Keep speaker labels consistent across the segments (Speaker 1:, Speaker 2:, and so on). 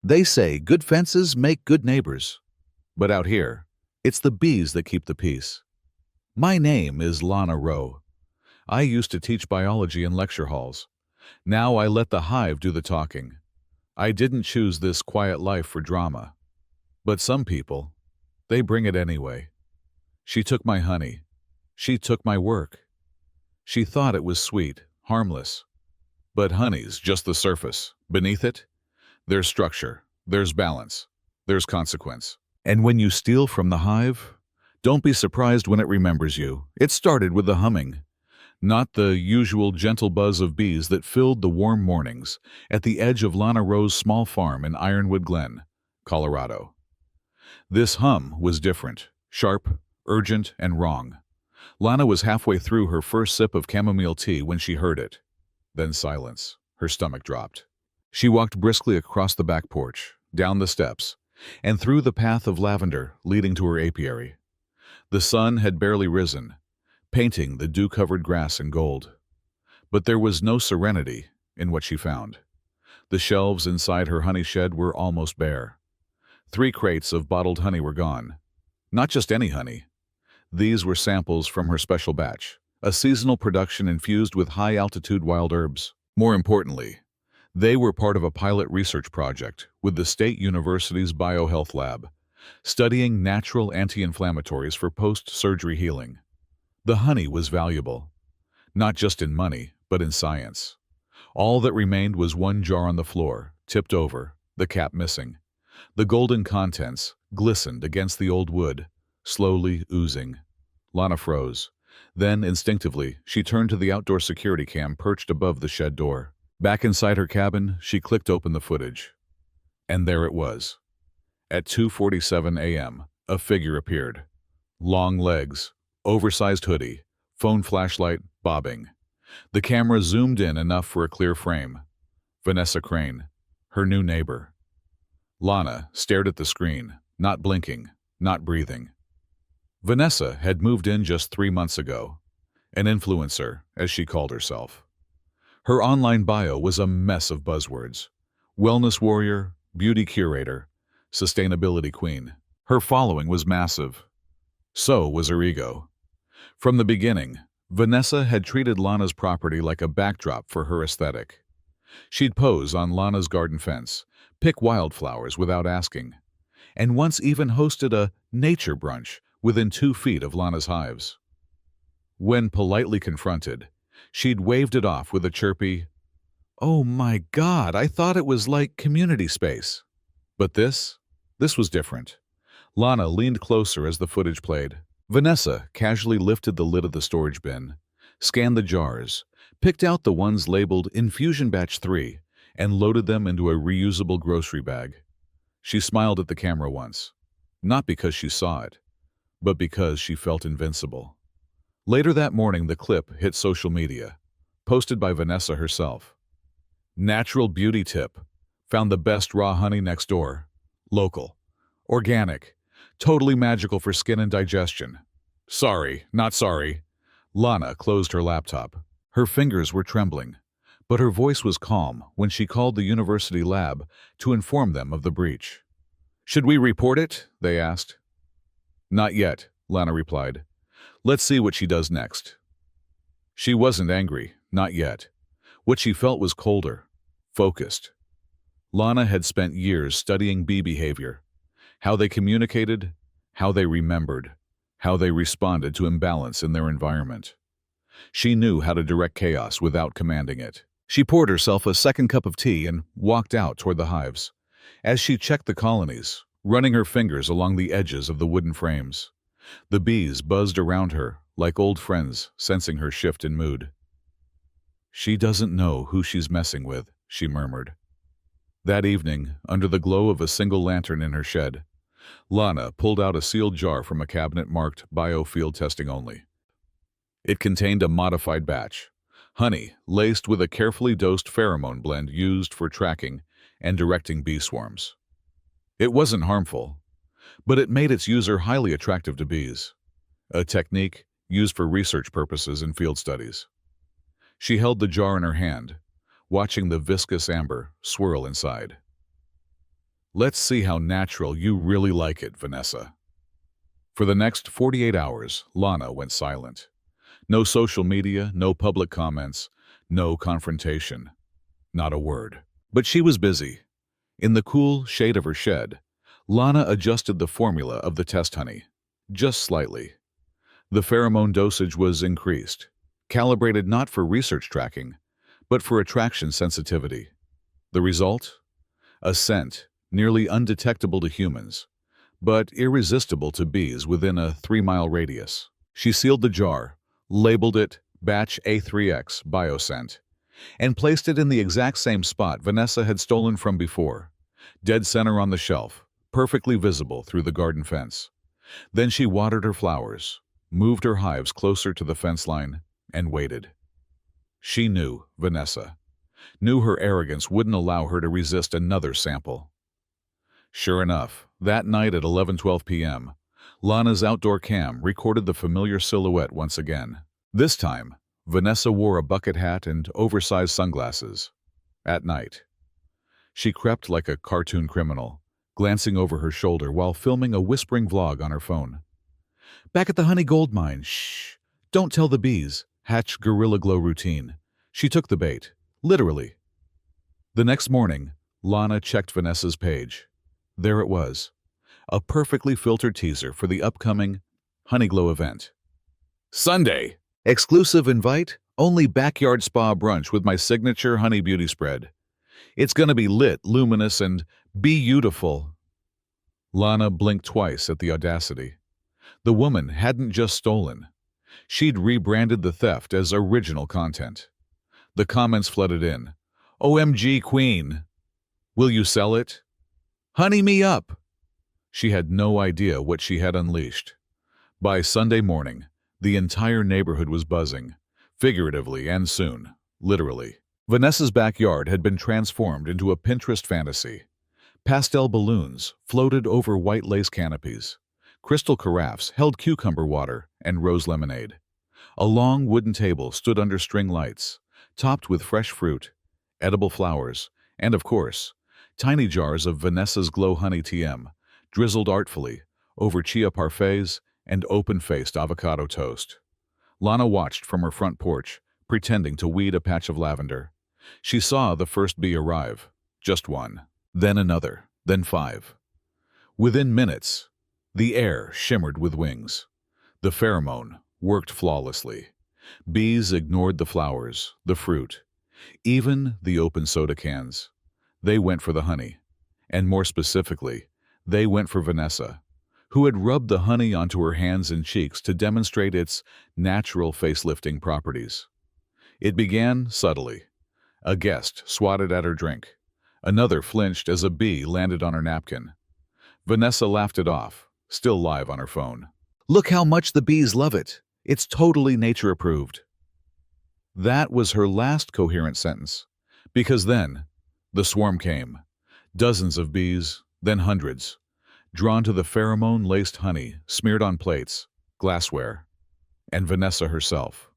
Speaker 1: They say good fences make good neighbors. But out here, it's the bees that keep the peace. My name is Lana Rowe. I used to teach biology in lecture halls. Now I let the hive do the talking. I didn't choose this quiet life for drama. But some people, they bring it anyway. She took my honey. She took my work. She thought it was sweet, harmless. But honey's just the surface. Beneath it, there's structure, there's balance, there's consequence. And when you steal from the hive, don't be surprised when it remembers you. It started with the humming, not the usual gentle buzz of bees that filled the warm mornings at the edge of Lana Rowe's small farm in Ironwood Glen, Colorado. This hum was different, sharp, urgent, and wrong. Lana was halfway through her first sip of chamomile tea when she heard it. Then silence. Her stomach dropped. She walked briskly across the back porch, down the steps, and through the path of lavender leading to her apiary. The sun had barely risen, painting the dew-covered grass in gold. But there was no serenity in what she found. The shelves inside her honey shed were almost bare. 3 crates of bottled honey were gone. Not just any honey. These were samples from her special batch, a seasonal production infused with high-altitude wild herbs. More importantly, they were part of a pilot research project with the State University's BioHealth Lab, studying natural anti-inflammatories for post-surgery healing. The honey was valuable, not just in money, but in science. All that remained was one jar on the floor, tipped over, the cap missing. The golden contents glistened against the old wood, slowly oozing. Lana froze. Then, instinctively, she turned to the outdoor security cam perched above the shed door. Back inside her cabin, she clicked open the footage. And there it was. At 2:47 a.m., a figure appeared. Long legs, oversized hoodie, phone flashlight bobbing. The camera zoomed in enough for a clear frame. Vanessa Crane, her new neighbor. Lana stared at the screen, not blinking, not breathing. Vanessa had moved in just 3 months ago, an influencer, as she called herself. Her online bio was a mess of buzzwords: wellness warrior, beauty curator, sustainability queen. Her following was massive. So was her ego. From the beginning, Vanessa had treated Lana's property like a backdrop for her aesthetic. She'd pose on Lana's garden fence, pick wildflowers without asking, and once even hosted a nature brunch within 2 feet of Lana's hives. When politely confronted, she'd waved it off with a chirpy, "Oh my God, I thought it was like community space." But this was different. Lana leaned closer as the footage played. Vanessa casually lifted the lid of the storage bin, scanned the jars, picked out the ones labeled Infusion Batch 3, and loaded them into a reusable grocery bag. She smiled at the camera once, not because she saw it, but because she felt invincible. Later that morning, the clip hit social media, posted by Vanessa herself. Natural beauty tip. Found the best raw honey next door. Local. Organic. Totally magical for skin and digestion. Sorry, not sorry. Lana closed her laptop. Her fingers were trembling, but her voice was calm when she called the university lab to inform them of the breach. "Should we report it?" they asked. "Not yet," Lana replied. "Let's see what she does next." She wasn't angry, not yet. What she felt was colder, focused. Lana had spent years studying bee behavior, how they communicated, how they remembered, how they responded to imbalance in their environment. She knew how to direct chaos without commanding it. She poured herself a second cup of tea and walked out toward the hives. As she checked the colonies, running her fingers along the edges of the wooden frames, the bees buzzed around her like old friends, sensing her shift in mood. "She doesn't know who she's messing with," she murmured. That evening, under the glow of a single lantern in her shed, Lana pulled out a sealed jar from a cabinet marked Biofield Testing Only. It contained a modified batch, honey laced with a carefully dosed pheromone blend used for tracking and directing bee swarms. It wasn't harmful, but it made its user highly attractive to bees, a technique used for research purposes in field studies. She held the jar in her hand, watching the viscous amber swirl inside. Let's see how natural you really like it, Vanessa. For the next 48 hours, Lana went silent. No social media, no public comments, no confrontation. Not a word. But she was busy. In the cool shade of her shed, Lana adjusted the formula of the test honey. Just slightly. The pheromone dosage was increased, calibrated not for research tracking, but for attraction sensitivity. The result? A scent nearly undetectable to humans, but irresistible to bees within a 3-mile radius. She sealed the jar, labeled it Batch A3X Bioscent, and placed it in the exact same spot Vanessa had stolen from before, dead center on the shelf, perfectly visible through the garden fence. Then she watered her flowers, moved her hives closer to the fence line, and waited. She knew, Vanessa, knew her arrogance wouldn't allow her to resist another sample. Sure enough, that night at 11:12 p.m., Lana's outdoor cam recorded the familiar silhouette once again. This time, Vanessa wore a bucket hat and oversized sunglasses. At night, she crept like a cartoon criminal, glancing over her shoulder while filming a whispering vlog on her phone. Back at the honey gold mine, shh, don't tell the bees, hatch Gorilla Glow routine. She took the bait, literally. The next morning, Lana checked Vanessa's page. There it was, a perfectly filtered teaser for the upcoming Honeyglow event. Sunday, exclusive invite, only backyard spa brunch with my signature honey beauty spread. It's gonna be lit, luminous, and beautiful. Lana blinked twice at the audacity. The woman hadn't just stolen. She'd rebranded the theft as original content. The comments flooded in. OMG Queen! Will you sell it? Honey me up! She had no idea what she had unleashed. By Sunday morning, the entire neighborhood was buzzing, figuratively and soon, literally. Vanessa's backyard had been transformed into a Pinterest fantasy. Pastel balloons floated over white lace canopies. Crystal carafes held cucumber water and rose lemonade. A long wooden table stood under string lights, topped with fresh fruit, edible flowers, and, of course, tiny jars of Vanessa's Glow Honey TM, drizzled artfully over chia parfaits and open-faced avocado toast. Lana watched from her front porch, pretending to weed a patch of lavender. She saw the first bee arrive, just one, then another, then 5. Within minutes, the air shimmered with wings. The pheromone worked flawlessly. Bees ignored the flowers, the fruit, even the open soda cans. They went for the honey, and more specifically, they went for Vanessa, who had rubbed the honey onto her hands and cheeks to demonstrate its natural face-lifting properties. It began subtly. A guest swatted at her drink. Another flinched as a bee landed on her napkin. Vanessa laughed it off, still live on her phone. Look how much the bees love it. It's totally nature approved. That was her last coherent sentence, because then the swarm came. Dozens of bees, then hundreds, drawn to the pheromone-laced honey smeared on plates, glassware, and Vanessa herself.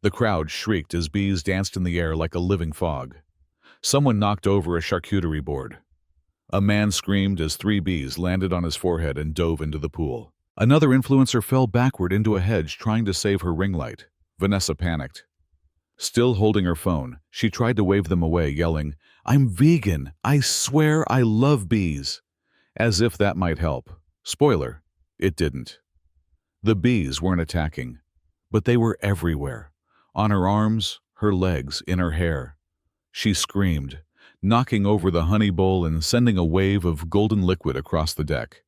Speaker 1: The crowd shrieked as bees danced in the air like a living fog. Someone knocked over a charcuterie board. A man screamed as 3 bees landed on his forehead and dove into the pool. Another influencer fell backward into a hedge trying to save her ring light. Vanessa panicked. Still holding her phone, she tried to wave them away, yelling, "I'm vegan! I swear I love bees!" As if that might help. Spoiler, it didn't. The bees weren't attacking, but they were everywhere. On her arms, her legs, in her hair. She screamed, knocking over the honey bowl and sending a wave of golden liquid across the deck.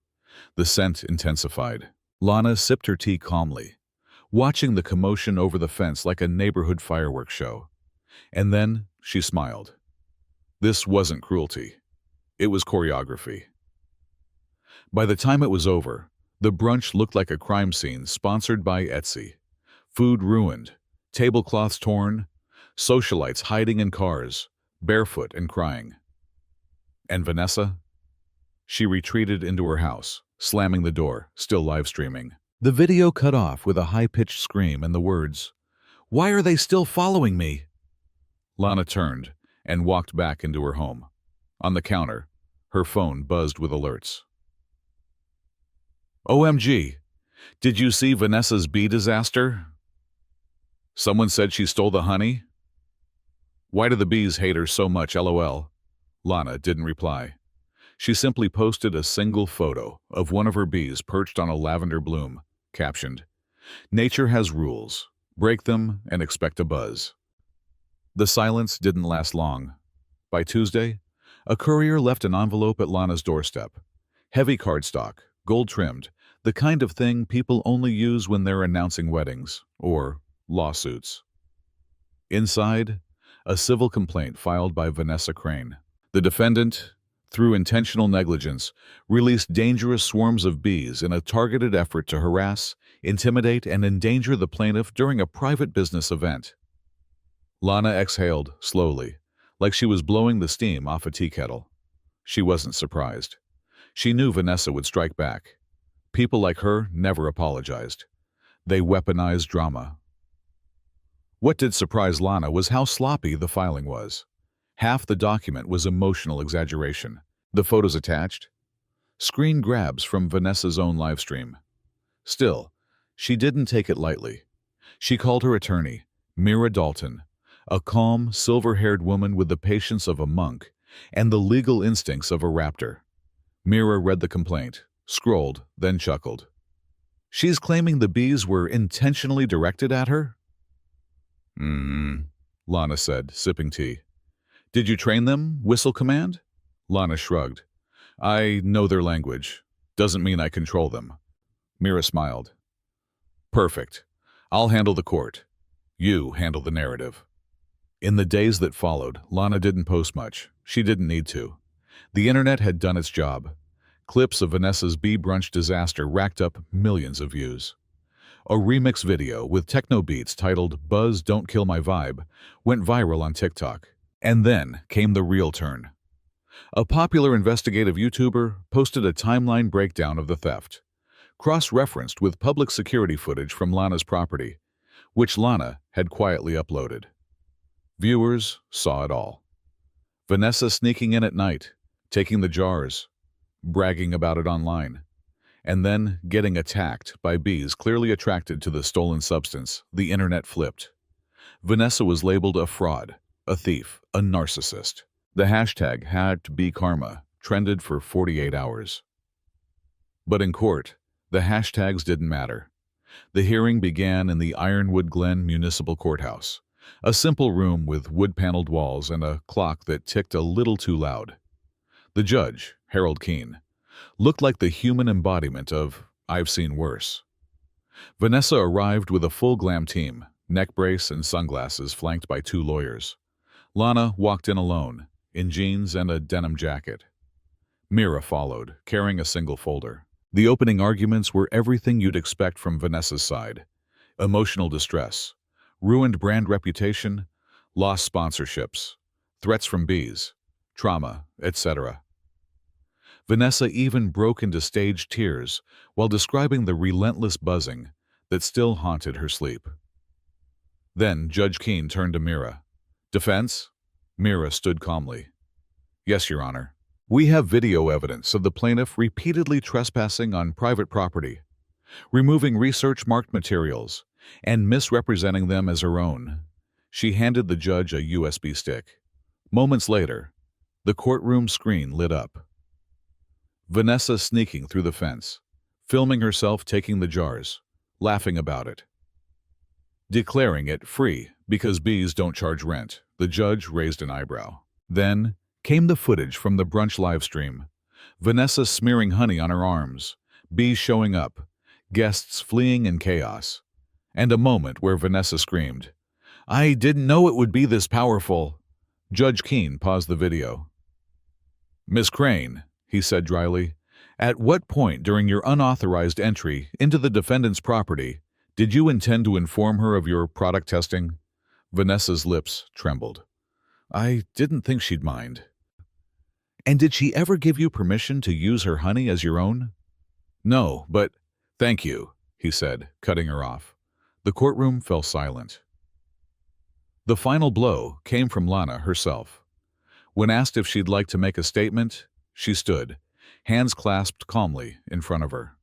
Speaker 1: The scent intensified. Lana sipped her tea calmly, watching the commotion over the fence like a neighborhood fireworks show. And then she smiled. This wasn't cruelty. It was choreography. By the time it was over, the brunch looked like a crime scene sponsored by Etsy. Food ruined, tablecloths torn, socialites hiding in cars, barefoot and crying. And Vanessa? She retreated into her house, slamming the door, still live streaming. The video cut off with a high-pitched scream and the words, "Why are they still following me?" Lana turned and walked back into her home. On the counter, Her phone buzzed with alerts. OMG, did you see Vanessa's bee disaster? Someone said she stole the honey? Why do the bees hate her so much, LOL? Lana didn't reply. She simply posted a single photo of one of her bees perched on a lavender bloom, captioned, "Nature has rules. Break them and expect a buzz." The silence didn't last long. By Tuesday, a courier left an envelope at Lana's doorstep. Heavy cardstock, gold-trimmed, the kind of thing people only use when they're announcing weddings or lawsuits. Inside, a civil complaint filed by Vanessa Crane. The defendant, through intentional negligence, released dangerous swarms of bees in a targeted effort to harass, intimidate, and endanger the plaintiff during a private business event. Lana exhaled slowly, like she was blowing the steam off a tea kettle. She wasn't surprised. She knew Vanessa would strike back. People like her never apologized. They weaponized drama. What did surprise Lana was how sloppy the filing was. Half the document was emotional exaggeration. The photos attached? Screen grabs from Vanessa's own livestream. Still, she didn't take it lightly. She called her attorney, Mira Dalton, a calm, silver-haired woman with the patience of a monk and the legal instincts of a raptor. Mira read the complaint, scrolled, then chuckled. She's claiming the bees were intentionally directed at her? Lana said, sipping tea. Did you train them, whistle command? Lana shrugged. I know their language. Doesn't mean I control them. Mira smiled. Perfect. I'll handle the court. You handle the narrative. In the days that followed, Lana didn't post much. She didn't need to. The internet had done its job. Clips of Vanessa's bee brunch disaster racked up millions of views. A remix video with techno beats titled "Buzz Don't Kill My Vibe" went viral on TikTok. And then came the real turn. A popular investigative YouTuber posted a timeline breakdown of the theft, cross-referenced with public security footage from Lana's property, which Lana had quietly uploaded. Viewers saw it all. Vanessa sneaking in at night, taking the jars, bragging about it online, and then getting attacked by bees clearly attracted to the stolen substance. The internet flipped. Vanessa was labeled a fraud, a thief, a narcissist. The hashtag #HackedBeeKarma trended for 48 hours. But in court, the hashtags didn't matter. The hearing began in the Ironwood Glen Municipal Courthouse, a simple room with wood-paneled walls and a clock that ticked a little too loud. The judge, Harold Keene, looked like the human embodiment of "I've seen worse." Vanessa arrived with a full glam team, neck brace and sunglasses flanked by 2 lawyers. Lana walked in alone, in jeans and a denim jacket. Mira followed, carrying a single folder. The opening arguments were everything you'd expect from Vanessa's side. Emotional distress, ruined brand reputation, lost sponsorships, threats from bees, trauma, etc. Vanessa even broke into staged tears while describing the relentless buzzing that still haunted her sleep. Then Judge Keene turned to Mira. Defense? Mira stood calmly. Yes, Your Honor. We have video evidence of the plaintiff repeatedly trespassing on private property, removing research-marked materials, and misrepresenting them as her own. She handed the judge a USB stick. Moments later, the courtroom screen lit up. Vanessa sneaking through the fence, filming herself taking the jars, laughing about it. Declaring it free because bees don't charge rent, the judge raised an eyebrow. Then came the footage from the brunch livestream. Vanessa smearing honey on her arms, bees showing up, guests fleeing in chaos, and a moment where Vanessa screamed, "I didn't know it would be this powerful." Judge Keene paused the video. "Miss Crane," he said dryly, "at what point during your unauthorized entry into the defendant's property did you intend to inform her of your product testing?" Vanessa's lips trembled. "I didn't think she'd mind." "And did she ever give you permission to use her honey as your own?" "No, but thank you," he said, cutting her off. The courtroom fell silent. The final blow came from Lana herself. When asked if she'd like to make a statement, She stood, hands clasped calmly in front of her.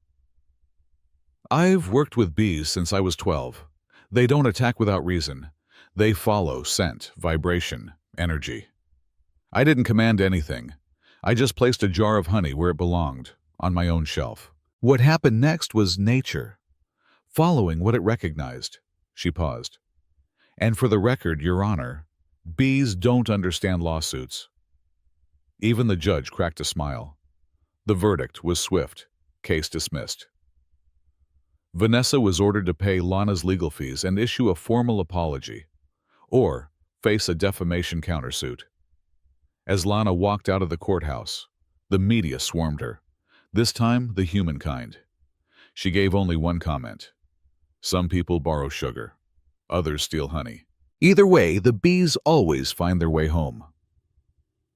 Speaker 1: "I've worked with bees since I was 12. They don't attack without reason. They follow scent, vibration, energy. I didn't command anything. I just placed a jar of honey where it belonged, on my own shelf. What happened next was nature, following what it recognized." She paused. "And for the record, Your Honor, bees don't understand lawsuits." Even the judge cracked a smile. The verdict was swift. Case dismissed. Vanessa was ordered to pay Lana's legal fees and issue a formal apology, or face a defamation countersuit. As Lana walked out of the courthouse, the media swarmed her, this time the humankind. She gave only one comment. "Some people borrow sugar, others steal honey. Either way, the bees always find their way home."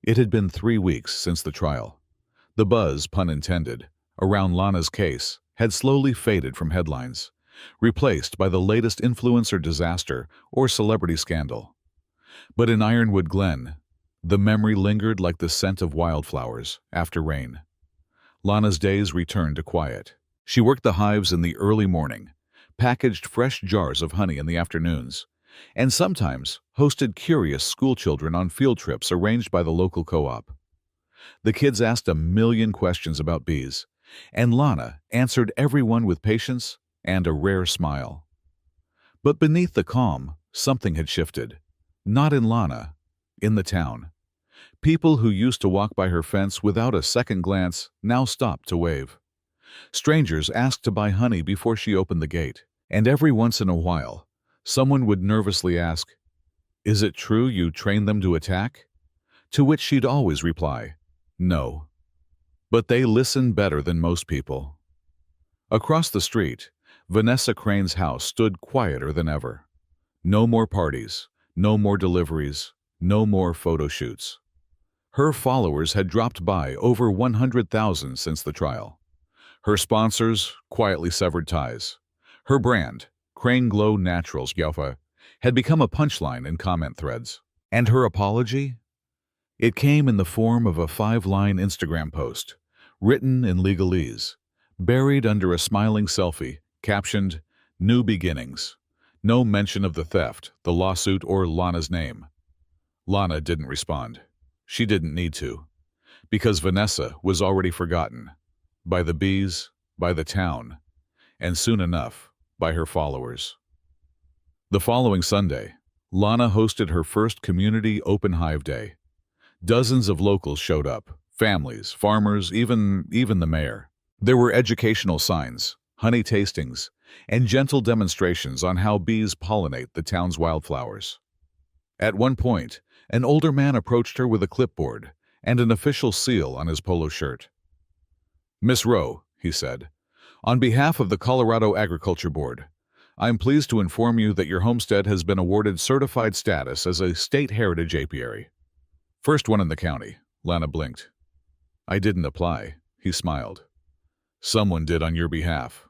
Speaker 1: It had been 3 weeks since the trial. The buzz, pun intended, around Lana's case had slowly faded from headlines, replaced by the latest influencer disaster or celebrity scandal. But in Ironwood Glen, the memory lingered like the scent of wildflowers after rain. Lana's days returned to quiet. She worked the hives in the early morning, packaged fresh jars of honey in the afternoons, and sometimes hosted curious schoolchildren on field trips arranged by the local co-op. The kids asked a million questions about bees, and Lana answered everyone with patience and a rare smile. But beneath the calm, something had shifted. Not in Lana, in the town. People who used to walk by her fence without a second glance now stopped to wave. Strangers asked to buy honey before she opened the gate, and every once in a while, someone would nervously ask, "Is it true you trained them to attack?" To which she'd always reply, "No." But they listen better than most people. Across the street, Vanessa Crane's house stood quieter than ever. No more parties, no more deliveries, no more photo shoots. Her followers had dropped by over 100,000 since the trial. Her sponsors quietly severed ties. Her brand, Crane Glow Naturals Gyalfa, had become a punchline in comment threads. And her apology? It came in the form of a 5-line Instagram post, written in legalese, buried under a smiling selfie, captioned, "New Beginnings." No mention of the theft, the lawsuit, or Lana's name. Lana didn't respond. She didn't need to, because Vanessa was already forgotten, by the bees, by the town, and soon enough, by her followers. The following Sunday, Lana hosted her first community open hive day. Dozens of locals showed up, families, farmers, even the mayor. There were educational signs, honey tastings, and gentle demonstrations on how bees pollinate the town's wildflowers. At one point, an older man approached her with a clipboard and an official seal on his polo shirt. "Miss Rowe," he said, "on behalf of the Colorado Agriculture Board, I'm pleased to inform you that your homestead has been awarded certified status as a state heritage apiary." "First one in the county," Lana blinked. "I didn't apply," he smiled. "Someone did on your behalf."